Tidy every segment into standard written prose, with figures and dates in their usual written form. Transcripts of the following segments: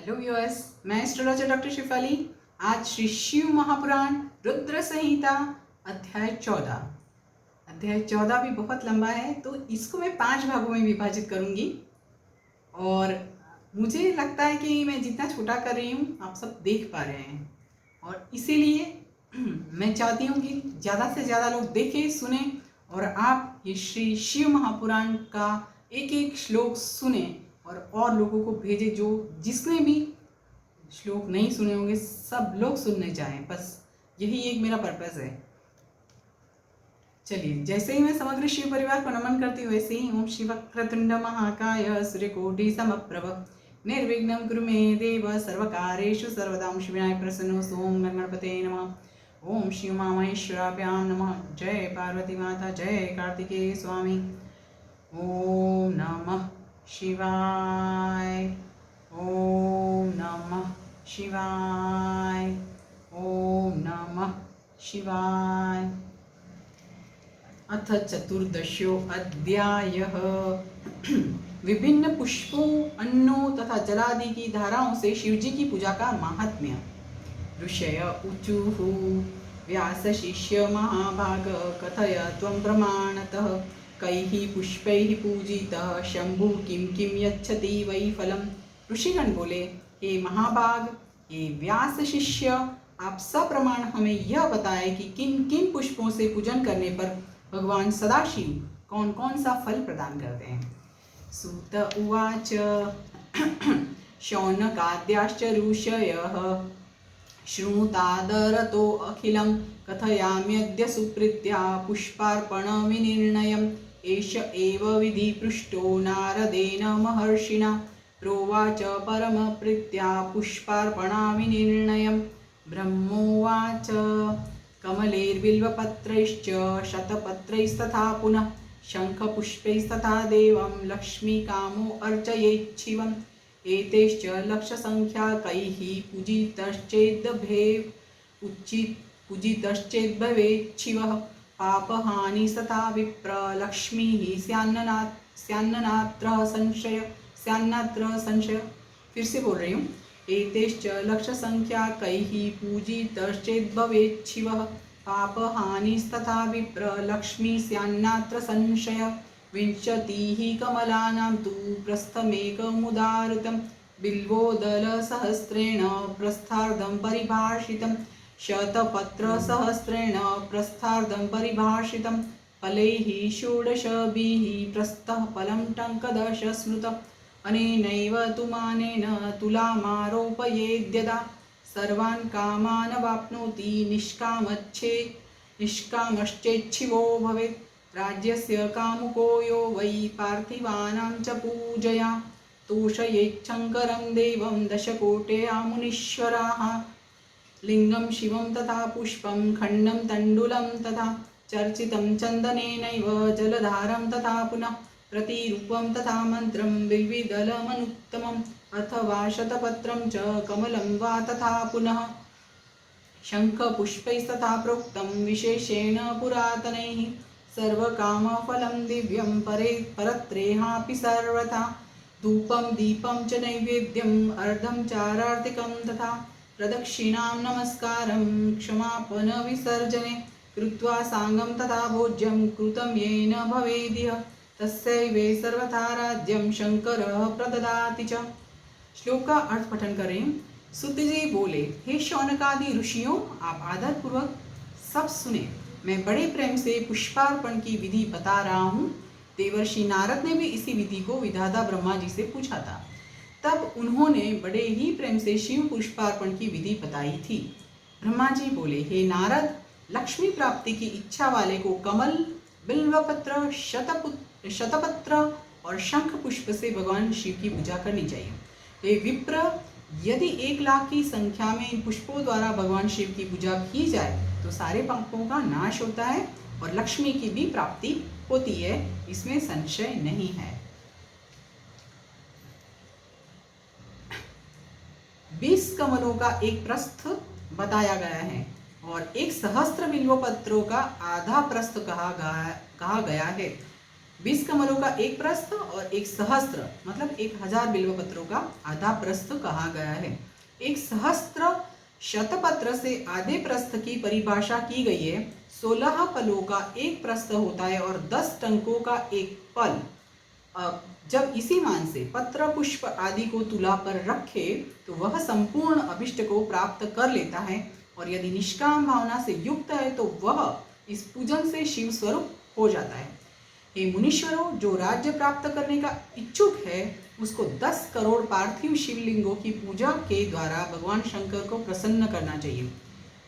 Hello viewers, मैं astrologer doctor Shifali. आज श्री शिव महापुराण रुद्र संहिता अध्याय 14 भी बहुत लंबा है, तो इसको मैं 5 भागों में विभाजित करूंगी। और मुझे लगता है कि मैं जितना छोटा कर रही हूँ आप सब देख पा रहे हैं, और इसीलिए मैं चाहती हूँ कि ज़्यादा से ज़्यादा लोग देखें, सुने, और आप ये श्री शिव महापुराण का एक एक श्लोक सुने और लोगों को भेजे। जो जिसने भी श्लोक नहीं सुने होंगे सब लोग सुनने चाहें, बस यही एक मेरा पर्पस है। चलिए, जैसे ही मैं समग्र शिव परिवार को नमन करती हूँ वैसे ही ओम शिव क्रतुंड महाकाय सूर्यकोटि समप्रभ निर्विघ्नं कुरु मे देव सर्वकार्येषु सर्वदा। ओम शिवाय प्रसन्नो सोम गणपते नमः। ओम शिव मामेश्वराभ्यां नमः। जय पार्वती माता, जय कार्तिकेय स्वामी। ओम नमः शिवाय। ओम नमः शिवाय। ओम नमः शिवाय। अथ चतुर्दशो अध्यायः। विभिन्न पुष्पों, अन्नों तथा जलादि की धाराओं से शिवजी की पूजा का महात्म्य। ऋषय ऊचुः व्यास शिष्य महाभाग कथय त्वं प्रमाणतः कैः पुष्पैः पूजितः शंभु किं किं यच्छति वै फलम्। ऋषिगण बोले, हे महाभाग, हे व्यास शिष्य, आप सप्रमाण हमें यह बताए कि किन किन पुष्पों से पूजन करने पर भगवान सदाशिव कौन कौन सा फल प्रदान करते हैं। सूत उवाच शौनकाद्याश्च ऋषयः शृणुतादरतो अखिलं कथयाम्यद्य सुप्रीत्या पुष्पार्पणविनिर्णयम्। एष एव विधि पृष्टो नारदेन महर्षिणा प्रोवाच परमप्रीत्या पुष्पार्पणाविनिर्णयम्। ब्रह्मोवाच कमलैर्बिल्वपत्रैश्च शतपत्रैस्तथा पुनः शङ्खपुष्पैस्तथा देवं लक्ष्मीकामो अर्चयेच्छिवम्। एतेश्च लक्षसङ्ख्याकैः पूजितश्चेद्भवेच्छिवः पापहानिस्तथा विप्र लक्ष्मीः स्यान्नात्र संशय। फिर से बोल रही हूँ। एतेश्च लक्षसङ्ख्याकैः पूजितश्चेद्भवेच्छिवः पापहानिस्तथा विप्र लक्ष्मी स्यान्नात्र संशय। विंशतिः कमलानां तु प्रस्थमेकमुदाहृतं बिल्वोदलसहस्रेण प्रस्थार्धं परिभाषितं शतपत्रसहस्रेण प्रस्थार्धं परिभाषितं फलैः षोडशभिः प्रस्थः फलं टङ्कदश स्मृतम्। अनेनैव तु मानेन तुलामारोपयेद्यदा सर्वान् कामान् वाप्नोति निष्कामश्चेच्छिवो भवेत्। राज्यस्य कामुको यो वै पार्थिवानां च पूजया तोषयेच्छङ्करं देवं दशकोटया मुनीश्वराः। लिङ्गं शिवं तथा पुष्पं खण्डं तण्डुलं तथा चर्चितं चन्दनेनैव जलधारं तथा पुनः प्रतिरूपं तथा मन्त्रं बिल्विदलमनुत्तमम् अथवा शतपत्रं च कमलं वा तथा पुनः शङ्खपुष्पैस्तथा प्रोक्तं विशेषेण पुरातनैः सर्वकामफलं दिव्यं परत्रेहापि सर्वथा धूपं दीपं च नैवेद्यम् अर्धं चारार्तिकं तथा प्रदक्षिणां नमस्कारं क्षमापनविसर्जने कृत्वा साङ्गं तथा भोज्यं कृतं येन भवेदिह तस्यैवे सर्वथा राज्यं शंकरः प्रददाति च। श्लोक का अर्थ पठन करें। सुत जी बोले, हे शौनकादि ऋषियों, आप आदर पूर्वक सब सुने। मैं बड़े प्रेम से पुष्पार्पण की विधि बता रहा हूँ। देवर्षि नारद ने भी इसी विधि को विधाता ब्रह्मा जी से पूछा था, तब उन्होंने बड़े ही प्रेम से शिव पुष्पार्पण की विधि बताई थी। ब्रह्मा जी बोले, हे नारद, लक्ष्मी प्राप्ति की इच्छा वाले को कमल, बिल्वपत्र, शतपत्र और शंख पुष्प से भगवान शिव की पूजा करनी चाहिए। हे विप्र, यदि 1 लाख की संख्या में इन पुष्पों द्वारा भगवान शिव की पूजा की जाए तो सारे पापों का नाश होता है और लक्ष्मी की भी प्राप्ति होती है, इसमें संशय नहीं है। 20 कमलों का एक प्रस्थ बताया गया है और 1 सहस्त्र बिल्व पत्रों का आधा प्रस्थ कहा गया है। 20 कमलों का एक प्रस्थ और एक सहस्त्र मतलब 1000 बिल्व पत्रों का आधा प्रस्थ कहा गया है। एक सहस्त्र शतपत्र से आधे प्रस्थ की परिभाषा की गई है। 16 पलों का एक प्रस्थ होता है और 10 टंकों का एक पल। जब इसी मान से पत्र पुष्प आदि को तुला पर रखे तो वह संपूर्ण अभिष्ट को प्राप्त कर लेता है, और यदि निष्काम भावना से युक्त है तो वह इस पूजन से शिव स्वरूप हो जाता है। हे मुनीश्वरों, जो राज्य प्राप्त करने का इच्छुक है उसको 10 करोड़ पार्थिव शिवलिंगों की पूजा के द्वारा भगवान शंकर को प्रसन्न करना चाहिए।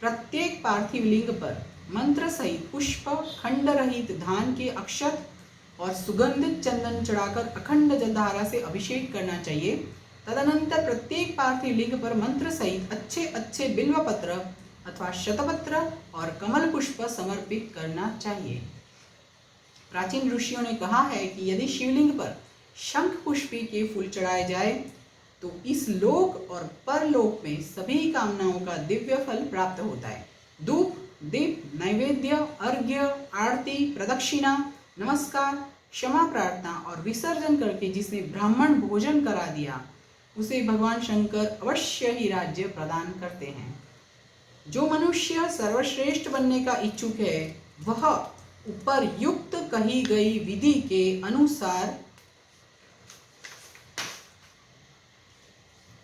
प्रत्येक पार्थिव लिंग पर मंत्र सहित पुष्प, खंड रहित धान के अक्षत और सुगंधित चंदन चढ़ाकर अखंड जलधारा से अभिषेक करना चाहिए। तदनंतर प्रत्येक पार्थिव लिंग पर मंत्र सहित अच्छे अच्छे बिल्व पत्र अथवा शतपत्र और कमल पुष्प समर्पित करना चाहिए। प्राचीन ऋषियों ने कहा है कि यदि शिवलिंग पर शंख पुष्पी के फूल चढ़ाए जाए तो इस लोक और परलोक में सभी कामनाओं का दिव्य फल प्राप्त होता है। धूप, दीप, नैवेद्य, अर्घ्य, आरती, प्रदक्षिणा, नमस्कार, क्षमा प्रार्थना और विसर्जन करके जिसने ब्राह्मण भोजन करा दिया उसे भगवान शंकर अवश्य ही राज्य प्रदान करते हैं। जो मनुष्य सर्वश्रेष्ठ बनने का इच्छुक है वह ऊपर युक्त कही गई विधि के अनुसार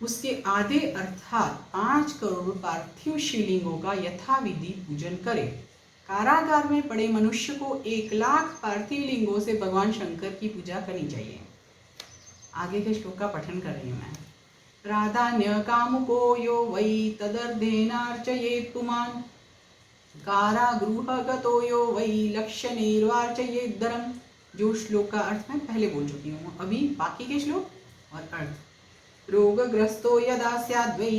उसके आधे अर्थात 5 करोड़ पार्थिव शिवलिंगों का यथाविधि पूजन करे। कारागार में पड़े मनुष्य को 1 लाख पार्थिव लिंगों से भगवान शंकर की पूजा करनी चाहिए। आगे के श्लोक का पठन कर रही हूं मैं। प्राधान्य कामुको यो वै तदर्धेनार्चयेत् पुमान् कारागृहगतो यो वै लक्षणैर्वार्चयेत् धरम्। जो श्लोक का अर्थ मैं पहले बोल चुकी हूँ, अभी बाकी के श्लोक और अर्थ। रोगग्रस्तो यदा स्याद्वै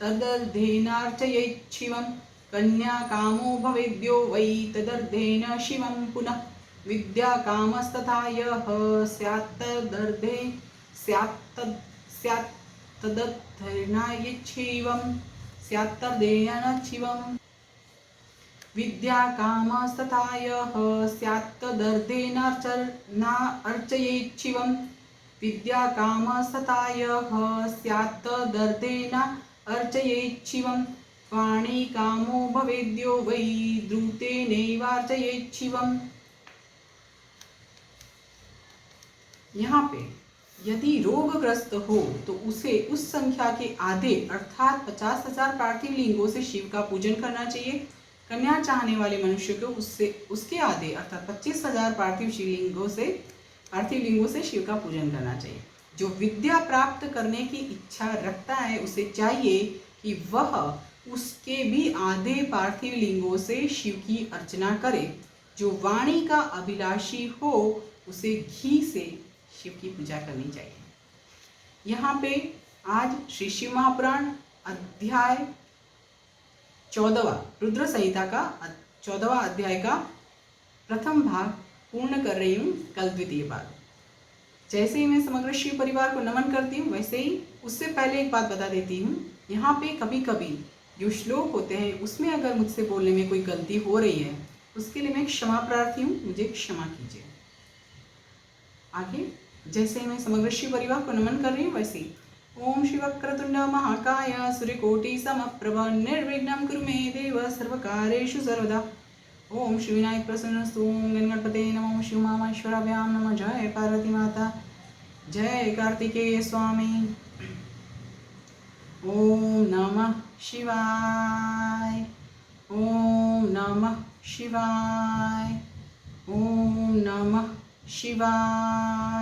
तदर्धेनार्चयेत् शिवं कन्या कामो भवेद्यो वै तदर्धेन शिवं पुनः विद्या कामस्तथा यः स्यात्तदर्थेनार्चयेत् विद्या कामस्तथा यः स्यात्तदर्थेनार्चयेत् शिवं विद्या कामस्तथा यः स्यात्तदर्थेनार्चयेत् शिवं वाणी कामो भवेद्यो वै द्रुतेनैवार्चयेत् शिवम्। यहाँ पे यदि रोगग्रस्त हो तो उसे उस संख्या के आधे अर्थात 50,000 पार्थिव लिंगों से शिव का पूजन करना चाहिए। कन्या चाहने वाले मनुष्य को उसके आधे अर्थात 25,000 पार्थिव लिंगों से शिव का पूजन करना चाहिए। जो विद्या प्राप्त करने की इच्छा रखता है उसे चाहिए कि वह उसके भी आधे पार्थिव लिंगों से शिव की अर्चना करे। जो वाणी का अभिलाषी हो उसे घी से शिव की पूजा करनी चाहिए। यहाँ पे आज श्री शिव महापुराण अध्याय 14वां रुद्र संहिता का 14वां अध्याय का प्रथम भाग पूर्ण कर रही हूँ। कल द्वितीय भाग। जैसे ही मैं समग्र शिव परिवार को नमन करती हूँ वैसे ही उससे पहले एक बात बता देती हूँ। यहाँ पे कभी कभी जो श्लोक होते हैं उसमें अगर मुझसे बोलने में कोई गलती हो रही है उसके लिए मैं क्षमा प्रार्थी हूँ, मुझे क्षमा कीजिए। आगे जैसे मैं समग्र शिव परिवार को नमन कर रही हूँ वैसे ओम शिव वक्रतुंड महाकाय सूर्यकोटि समप्रभ निर्विघ्नं कुरु मे देव सर्वकार्येषु सर्वदा। ओम श्री विनायक प्रसन्नस्तु। ओम गणपते नमः। शिव मामेश्वराभ्यां नमः। जय पार्वती माता, जय कार्तिकेय स्वामी। ओम नमः शिवाय, ओम नमः शिवाय, ओम नमः शिवाय।